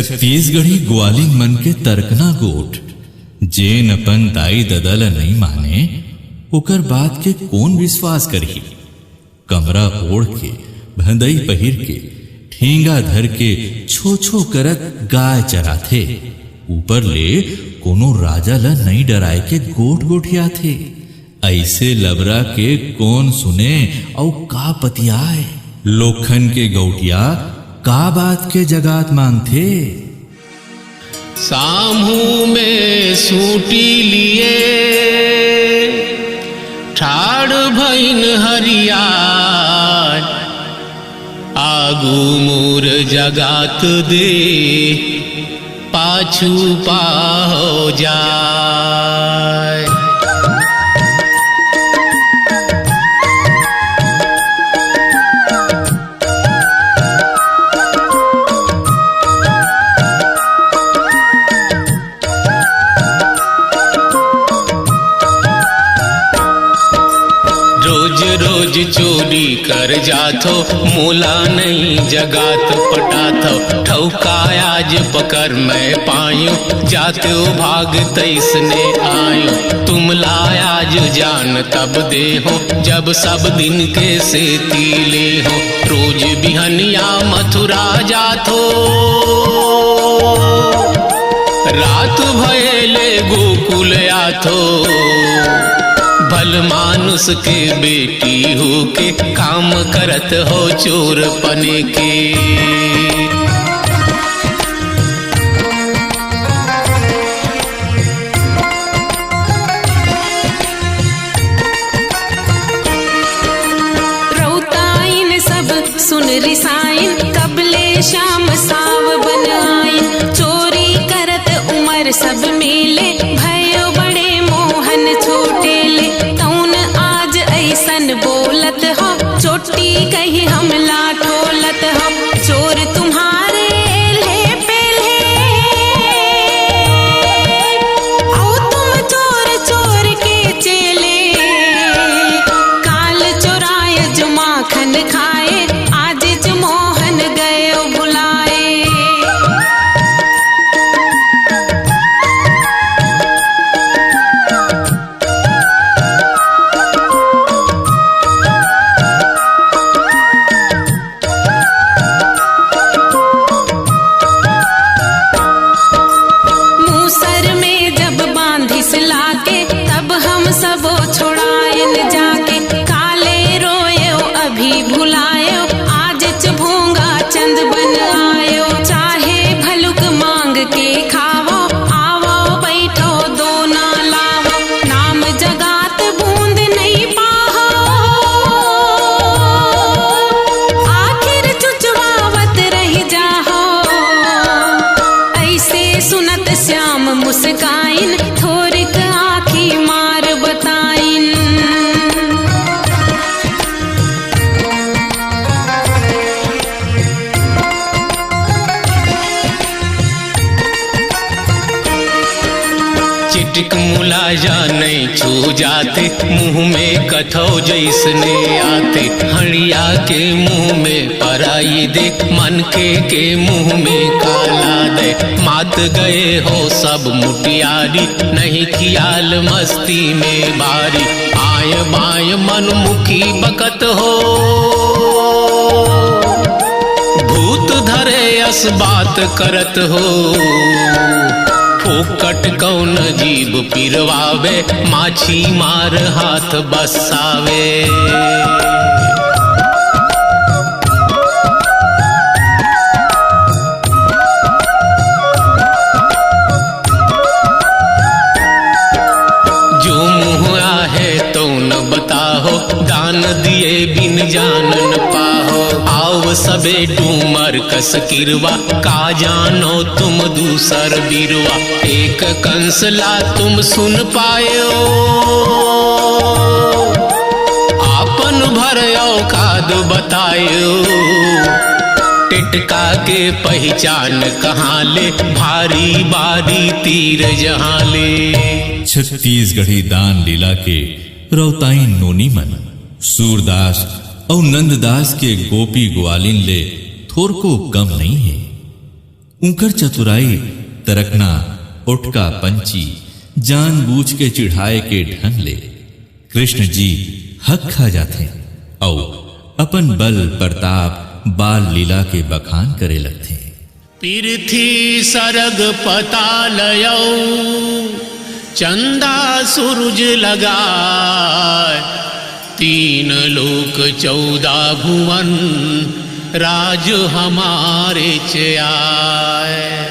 छत्तीसगढ़ी ग्वालिन मन के तर्कना गोठ जेन अपन दाई ददल नहीं माने ओकर बात के कौन विश्वास करही। कमरा ओढ़ के भंदई पहिर के ठेंगा धर के छो छो करत गाय चराथे। ऊपर ले कोनो राजा ला नहीं डराए के गोठ गोठिया थे। ऐसे लबरा के कौन सुने औ का पतियाए। लोखन के गौटिया का बात के जगात मांगथे। सामू में सूटी लिए ठाड़ भइन हरियार आगू मोर जगात दे पाछू पा हो जाए। रोज चोरी कर जाथो मोला नहीं जगात पटाथो। ठौका आज पकड़ मैं पायूं जाते भाग तैसने आयूं। तुम लायाज जान तब दे हो जब सब दिन के से तीले हो। रोज बिहनिया मथुरा जाथो रात भयले गोकुल आथो। भल मानुष के बेटी हो के काम करत हो चोर पने के। रौताइन सब सुन रिसाइन कबले शाम साव बनाइन। चोरी करत उमर सब मेले भयो बड़े मोहन छोटे ले। बोलत हो चोटी कही हमला ठोलत हो। चोर तुम्हारे ले पेले आओ तुम चोर चोर के चेले। काल चोराय जो माखन खाए आज जो मोहन गए बुलाए। मुस्काइन थोरिक आखी मार बताइन। चिटक मुला जा नहीं छू जाते मुंह में कथो जैसने आते। हड़िया के मुंह में पराई दे मन के मुंह में काला दे। मात गए हो सब मुटियारी नहीं खियाल मस्ती में बारी। आय बाय मनमुखी बकत हो भूत धरे अस बात करत हो। फोकट कौन जीव पिरवावे माछी मार हाथ बसावे। जो मुँह आहे तो न बताहो दान दिए बिन जान न पाहो। आओ सबे डूमर कस किरवा का जानो तुम दूसर बिरवा। एक कंसला तुम सुन पायो आपन भर औकात बतायो। टिटका के पहचान कहाँ ले भारी बारी तीर जहाँ ले। छत्तीसगढ़ी दान लीला के रौताइन नोनी मन सूरदास और नंददास के गोपी ग्वालिन ले थोर को कम नहीं है। उनकर चतुराई तरकना उठका पंची जानबूझ के चिढ़ाए के ढंग ले कृष्ण जी हक खा जाते और अपन बल प्रताप बाल लीला के बखान करे लगते। पृथ्वी सरग पतालयौ चंदा सूरज लगाए, 3 लोक 14 भुवन राज हमारे आए।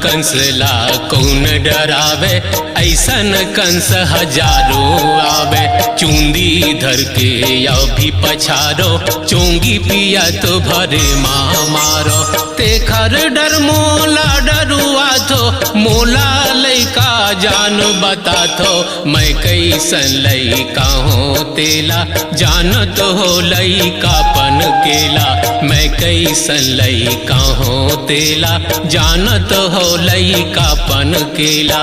कंस ला कौन डरावे, ऐसन कंस हजारों आवे। चूंदी धर के या भी पछारो, चोंगी पिया तो भरे माँ मारो। तेखर डर मोला डरुआ थो, मोला लैका जान बता थो। मैं कैसन लैका हो तेला, जानत हो लैका पन केला। मैं कैसन लैका हो तेला, जानत हो लैका पन केला।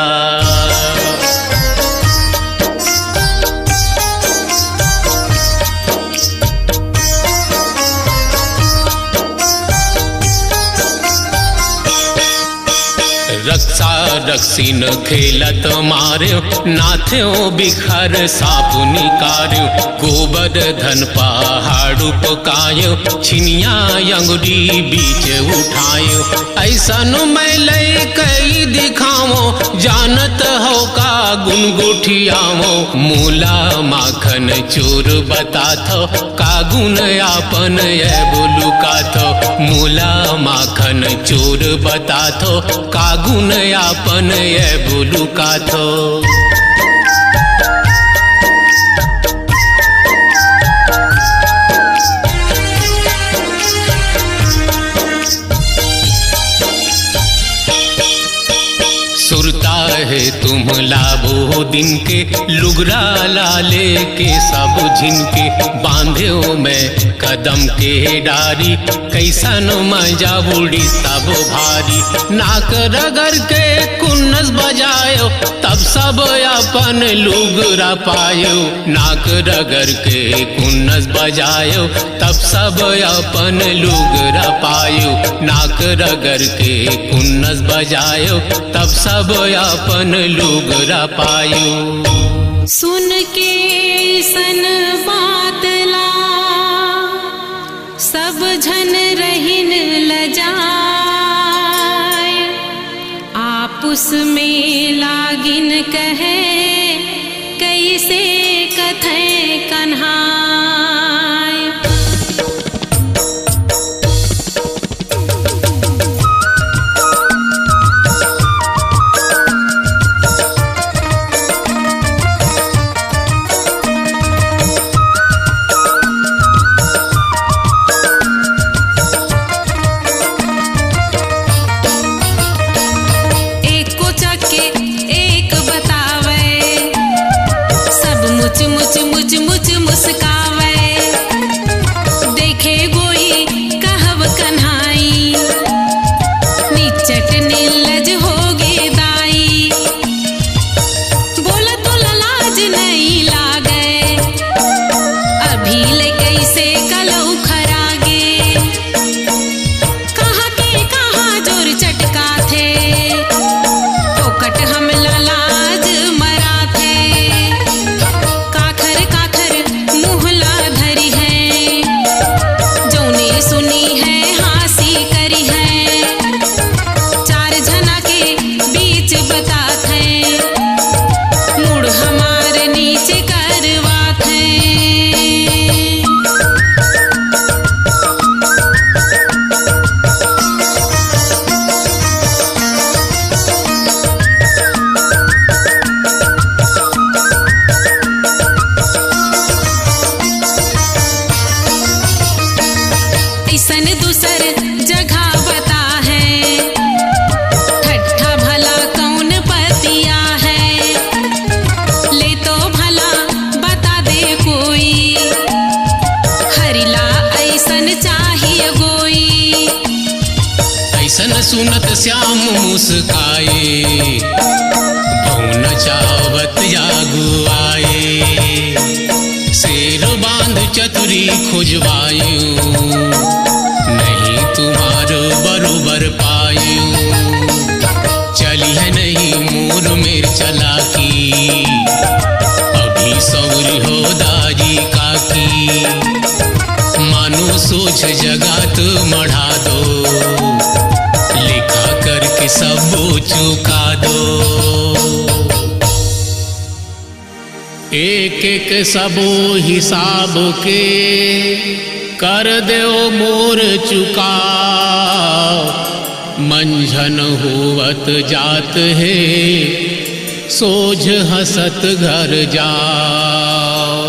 रक्षा रक्षिन खेलत मार्यो, नाथ्यो बिखर साप निकार्यो। गोबर धन पहाड़ू पकायो, छिनिया अंगुरी बीच उठायो। ऐसन मैं लय कई दिखावो, जानत हो का गुन गुठियावो। मूला माखन चोर बता थो, का गुण आपन ये बोलू का थो। मूला माखन चोर बता थो, का गुण आपन ये बोलू का थो। सुरता है तुम लाभो दिन के, लुगरा लाले के सब झिनके। बांध्यो में कदम के डारी, कैसन मजा बुड़ी तब भारी। नाक रगड़ के कुन्नस बजायो, तब सब अपन लुगरा पायो। नाक रगड़ के कुन्नस बजायो, तब सब अपन लुगरा पायो। नाक रगड़ के कुन्नस बजायो, तब सब अपन लुगरा पायो। सुन के सन बात ला, सब झन रहिन लजाए। आपुस में लागिन कहे, कैसे कथय कन्हाय। सुनी है हासी करी है, 4 झन सुनत श्याम मुस्काए, पौन चावत जागु आए। शेर बांध चतुरी खुजवायूं, नहीं तुम्हारो बरोबर पायूं। चली है नहीं मोर मेर चलाकी, अभी सौरी हो दारी काकी। मानो सोच जगात मढ़ा दो, लिखा करके सब चुका दो। एक एक सबो हिसाब के कर दो मोर चुका। मंझन होवत जात है, सोझ हंसत घर जाओ।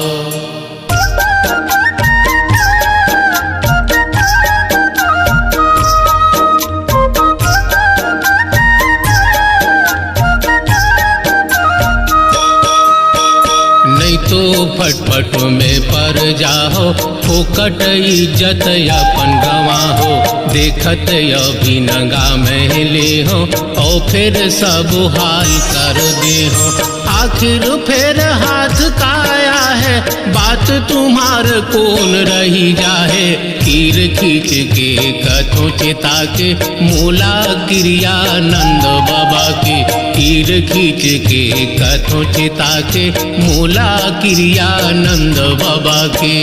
नहीं तो फटफट में पर जाओ, फोकट इज्जत अपन गवाहो। देखत अभी नगा में ले हो, और फिर सब हाल कर दे हो। आखिर फिर हाथ का आया है, बात तुम्हार कौन रही जाए। तीर खींच के कथों चिता के, मूला क्रियानंद बाबा के। तीर खींच के कथों चिता के, मूला क्रियानंद बाबा के।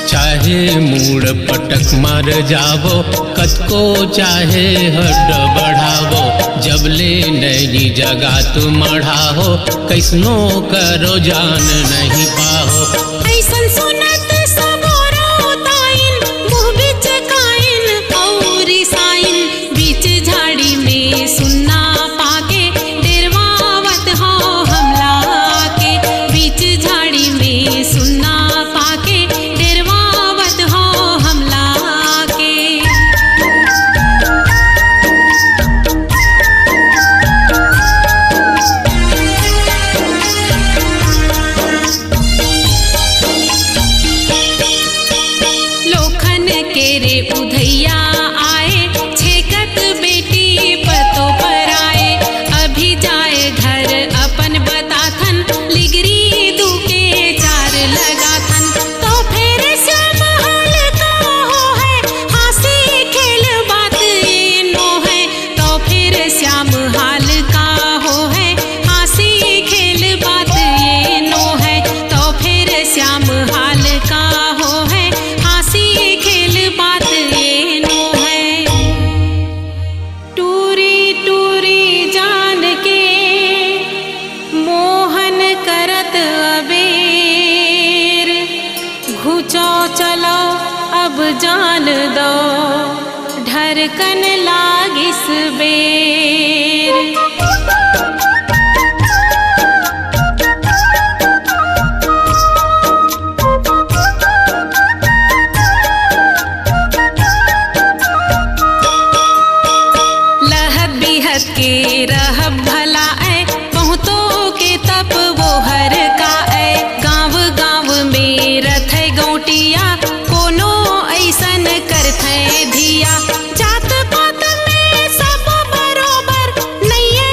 चाहे मूड़ पटक मार जावो, कतको चाहे हड्ड बढ़ावो। जब ले नई जगह तुम मढ़ाहो, कैसनो करो जान नहीं पाहो। ऐसन सुनत सबोरो ताइन, मुँह बिच काइन और साइन। बीच झाड़ी में सुनना पाके, डेरवावत हो हमला के। बीच झाड़ी में सुनना पाके, डेरवावत हो हमला के। लोखन के रे उधैया आए, छेकत बेटी पतो पर आए। अभी जाए घर अपन बताथन, लिगरी दूके चार लगाथन। तो फिर श्याम हाल का हो है, हंसी खेल बात ये नो है। तो फिर श्याम हाल का हो है, हंसी खेल बात ये नो है। तो फिर श्याम हाल का हो है, हंसी खेल बात ये नो है। टूरी टूरी जान के मोहन करत अबेर। घुचो चलो अब जान दो, ढरकन लागिस बेर। लहत बिहत के रहब भला ऐ, बहुतों के तप वो हर का ऐ। गाँव गाँव में रथै गौटिया, कोनो ऐसन करथै धिया। जात पात में सब बरोबर, नैये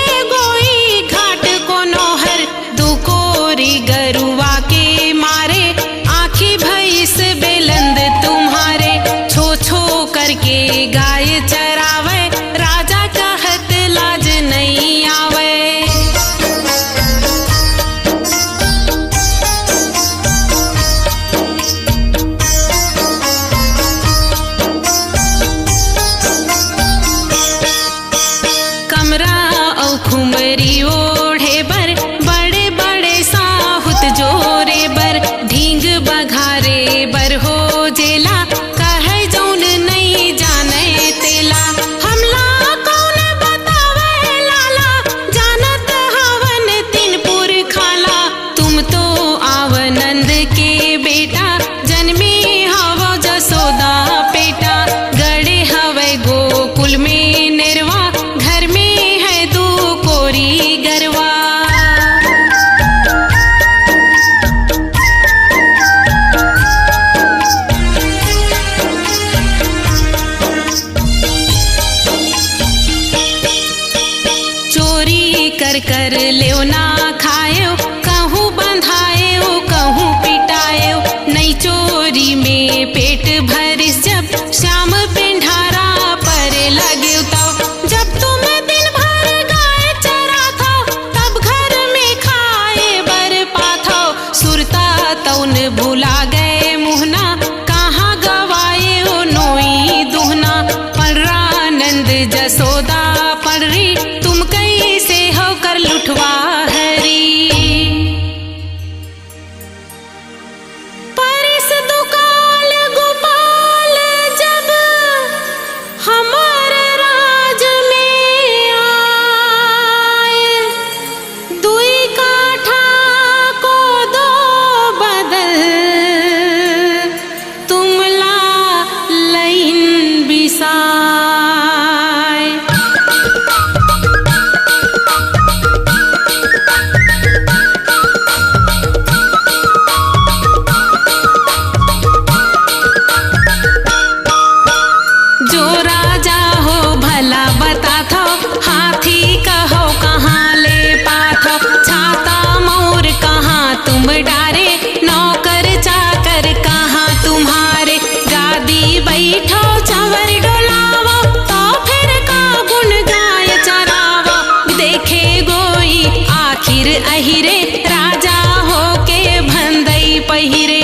अहिरे राजा होके भंदई पहिरे।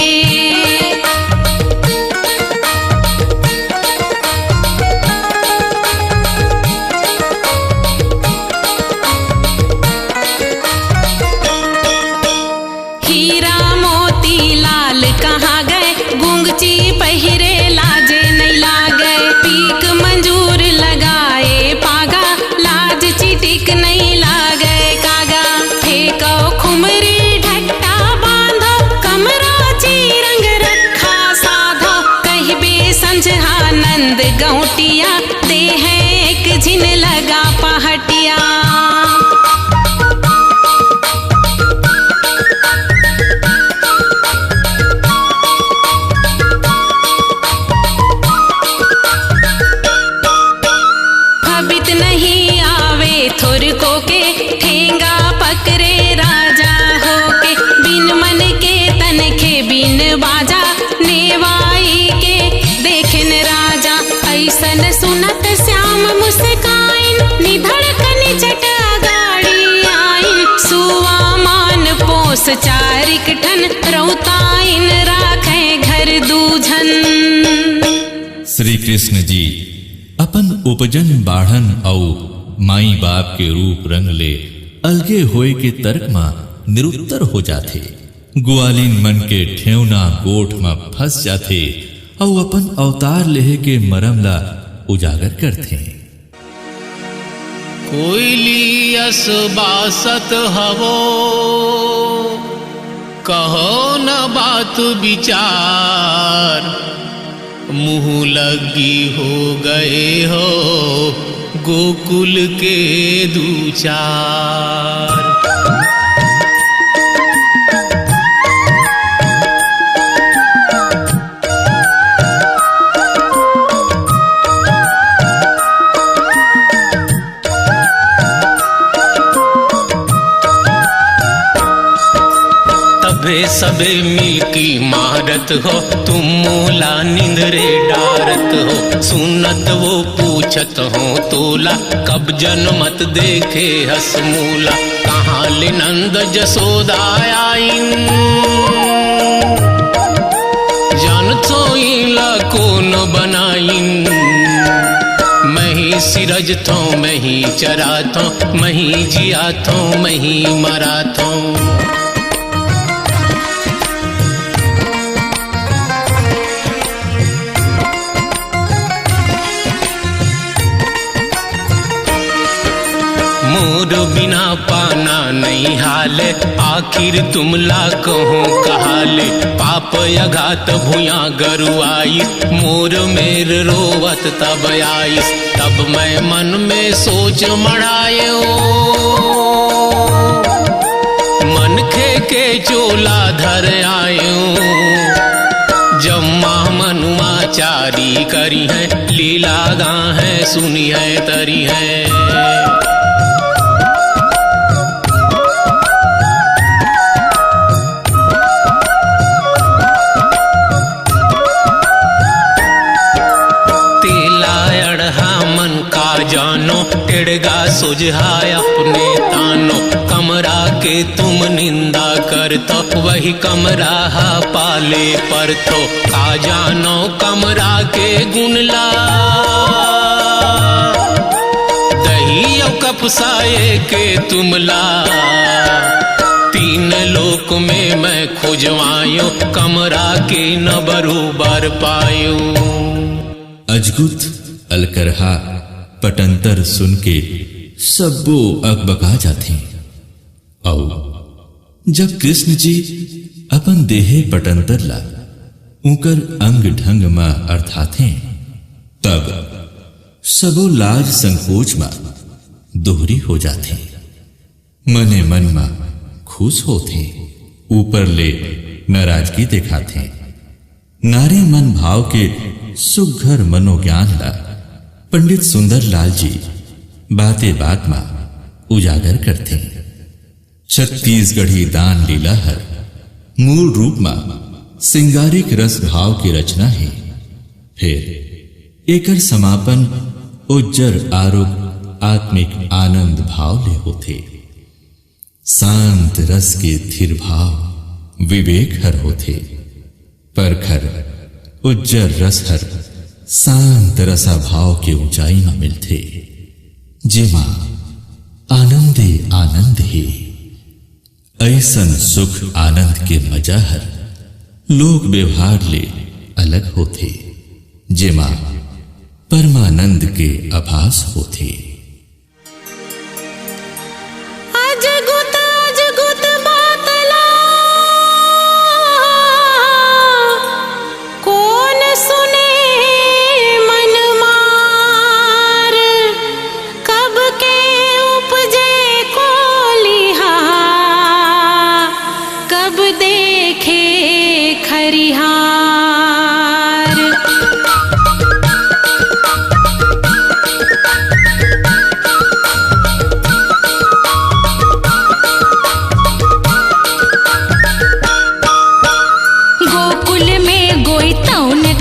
हीरा मोती लाल कहाँ गए, गुंगची पहिरे लाजे नहीं लागे। पीक मंजूर लगाए पागा, लाज चिटिक नहीं लागे कागा। फेंको खुमरी ढट्टा बांधो, कमरा चीरंग रखा साधो। कहबे संझानंद गौटिया, दे है एक झिन लगा पहटिया। नहीं आवे थोरको के, ठेंगा पकड़े राजा होके। बिन मन के तनखे बिन बाजा, नेवाई के देखेन राजा। ऐसन सुनत श्याम मुस्काइन, निधड़कन चटा गाड़ी आइन। सुआ मान पोस चारिक ठन, रौताइन राखे घर दूझन। श्री कृष्ण जी अपन उपजन बाढ़न औ माई बाप के रूप रंग ले अलगे होए के तर्क में निरुत्तर हो जाते। ग्वालिन मन के ठेवना गोठ में फंस जाते और अपन अवतार लेहे के मरम ला उजागर करते। कोयली यस बासत हवो, कहो न बात विचार। मुँह लगी हो गए हो गोकुल के दूचार। तबे सबे मिलकी मारत हो, तुम मूला निंदरे डारत हो। सुनत वो पूछत हो तोला, कब जनमत देखे हसमूला। कहाँ ले नंद जसोदा आइन, जानतो इला कौन बनाइन। मैं ही सिरज थो, मैं ही चरा थो, मैं ही जिया थो, मैं ही मरा थो। मोर बिना पाना नहीं हाल, आखिर तुमला कहो कहाले। पाप अघात भुया गरुआई, मोर मेर रोवत तब आइस। तब मैं मन में सोच मढ़ायो, मन खे के चोला धर आयो। जम्मा मनुआ चारी करी है, लीला गा है सुनी है तरी है। जानो टेढ़गा सुझाय अपने तानो। कमरा के तुम निंदा कर तो, वही कमरा पाले पर तो। का जानो कमरा के गुणला, दही कपसाए के तुमला। तीन लोक में मैं खुजवायो, कमरा के न बरूबर पायो। अजगुत अलकरहा पटंतर सुन के सबो अकबका जाते। और जब कृष्ण जी अपन देहे पटंतर ला उकर अंग ढंग में अर्थाते, तब सबो लाज संकोच में दोहरी हो जाते। मने मन में खुश होते, ऊपर ले नाराजगी दिखाते। नारी मन भाव के सुघर मनोज्ञान ला पंडित सुंदर लाल जी बाते बात में उजागर करते। छत्तीसगढ़ी दान लीला हर मूल रूप में सिंगारिक रस भाव की रचना है। फिर एकर समापन उज्जर आरोप आत्मिक आनंद भाव ले होते। शांत रस के थिर भाव विवेक हर होते, परखर उज्जर रस हर शांत रसा भाव के ऊंचाई में मिलते। जेमा आनंदे आनंद ही ऐसन सुख आनंद के मजा हर लोक व्यवहार ले अलग होते, जेमा परमानंद के आभास होते। अजगुत अजगुत बातला कौन सुने मन मार, कब के उपजे को लिहा कब देखे खरिहार।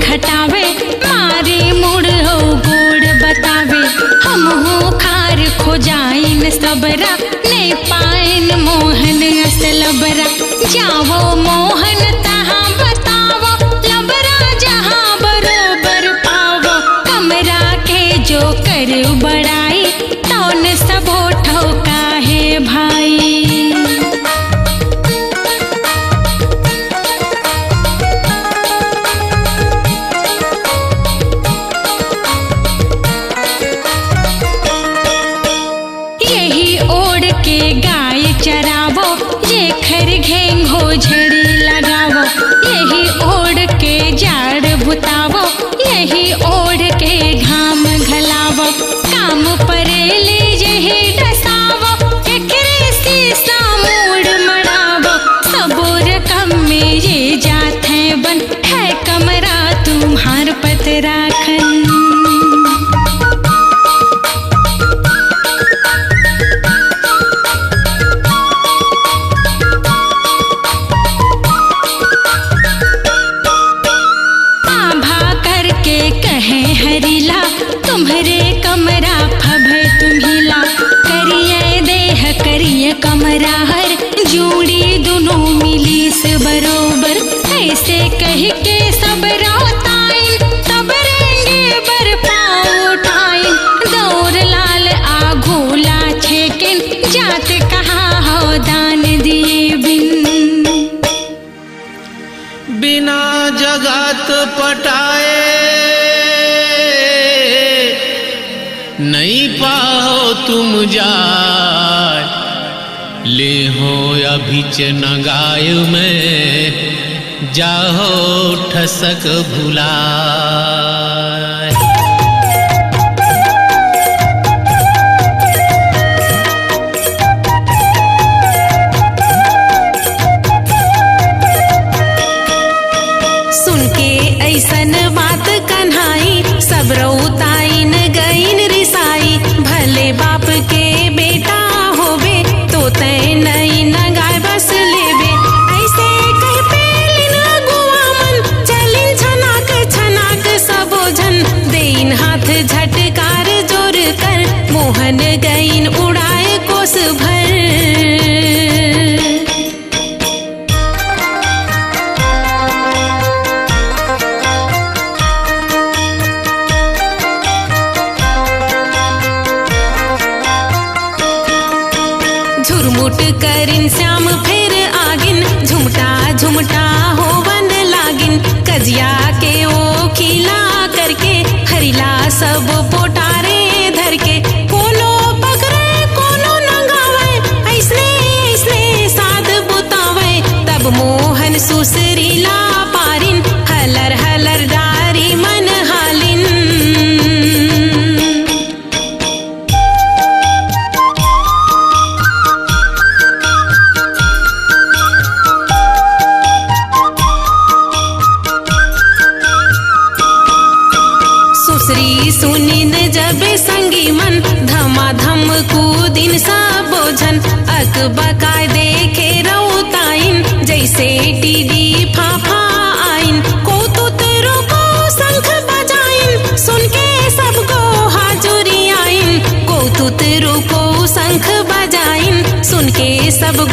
खटावे मारे मुड़ हो गोड़ बतावे, हम हो खार खो जाइन सबरा नहीं पाइन मोहन असलबरा। जावो मोहन तहाँ बतावो लबरा जहाँ बरोबर पावो, कमरा के जो कर बड़ाई तौन सबो ठोका है भाई। चरावो ये खर घेंग हो झड़ी लगावो, यही ओढ़ के जाड़ बुतावो, यही ओढ़ के घाम घलावो। काम परेली यही डसावो, एकरे शीशा मोड़ मड़ावो। सबोर कम में ये जात है बन है कमरा तुम्हार पतराखन। हरीला तुम्हारे कमरा फभे तुम्हिला, करिए देह करिए कमरा हर जोड़ी दोनों मिली से बरोबर। ऐसे कह के सब राताइन तब रेंगे बर पाँव उठाइन, दौर लाल आघोला छेकिन जात कहाँ हो दान दिए बिन। बिना जगत पटाए नहीं पाहो तुम जाय, ले हो अभिच नगाय में जाहो ठसक भुलाय। सुन के ऐसन बात कन्हाई सब रउताइन गईन रिसाई। भले बाप के बेटा होवे तो तय नई नगाय बस लेवे, ऐसे कह पेलिन गुआ मन चलिन छनाक छनाक सबो झन। देइन हाथ झटकार जोर कर मोहन गईन उड़ाए कोस भर। झुरमुट करिन श्याम फिर आगिन, झुमटा झुमटा होवन लागिन। कजिया के ओ खिला करके हरिला सब पोटारे धर के। कोनो पकड़े कोनो नंगावे ऐसने ऐसने साध बुतावे, तब मोहन सुसरीला पारिन हलर हलर डारी मन हालिन। सुसरी सुनिन जब संगी मन धमाधम कूदिन सब बोझन। अक बकाय देखे रउताइन जैसे टीडी फाफा आइन। कोतुत रोको शंख बजाइन सुन के सबको हाजुरी आइन। कोतुत रोको शंख बजाइन सुन के सब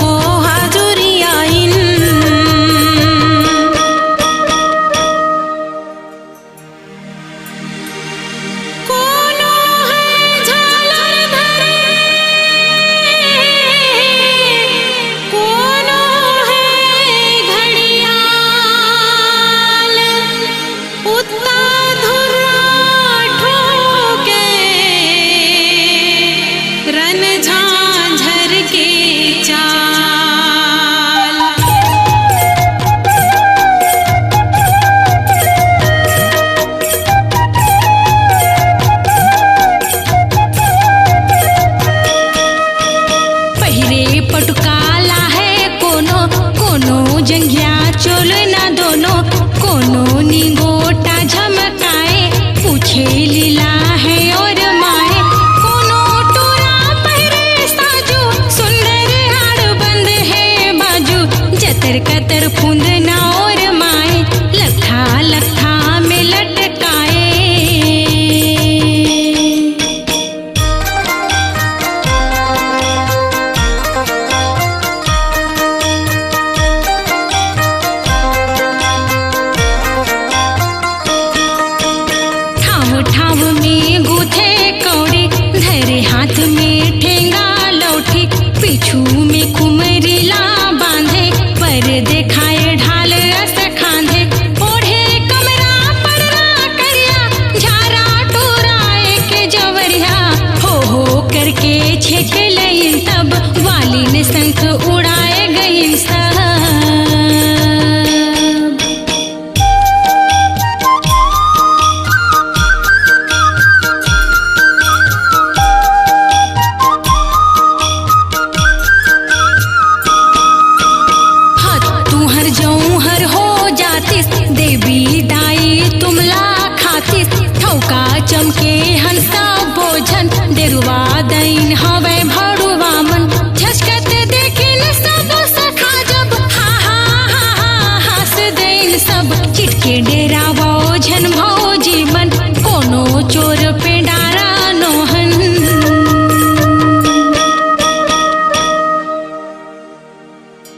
चमके हंसा बोझन डेरुआ दैन हवे भड़ुआ मन झसकत देखिन सब सखा जब हा हा हा हा हंस दैन सब चिटके डेरा बोझन भौजी बन कोनो चोर पे डारा नोहन।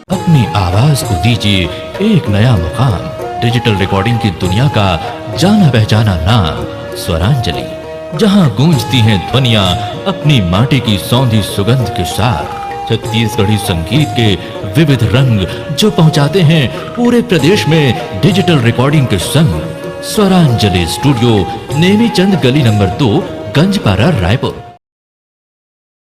अपनी आवाज को दीजिए एक नया मुकाम। डिजिटल रिकॉर्डिंग की दुनिया का जाना पहचाना नाम स्वरांजलि, जहां गूंजती हैं ध्वनियां अपनी माटी की सौंधी सुगंध के साथ। छत्तीसगढ़ी संगीत के विविध रंग जो पहुंचाते हैं पूरे प्रदेश में डिजिटल रिकॉर्डिंग के संग। स्वरांजलि स्टूडियो, नेमीचंद गली नंबर 2, गंजपारा, रायपुर।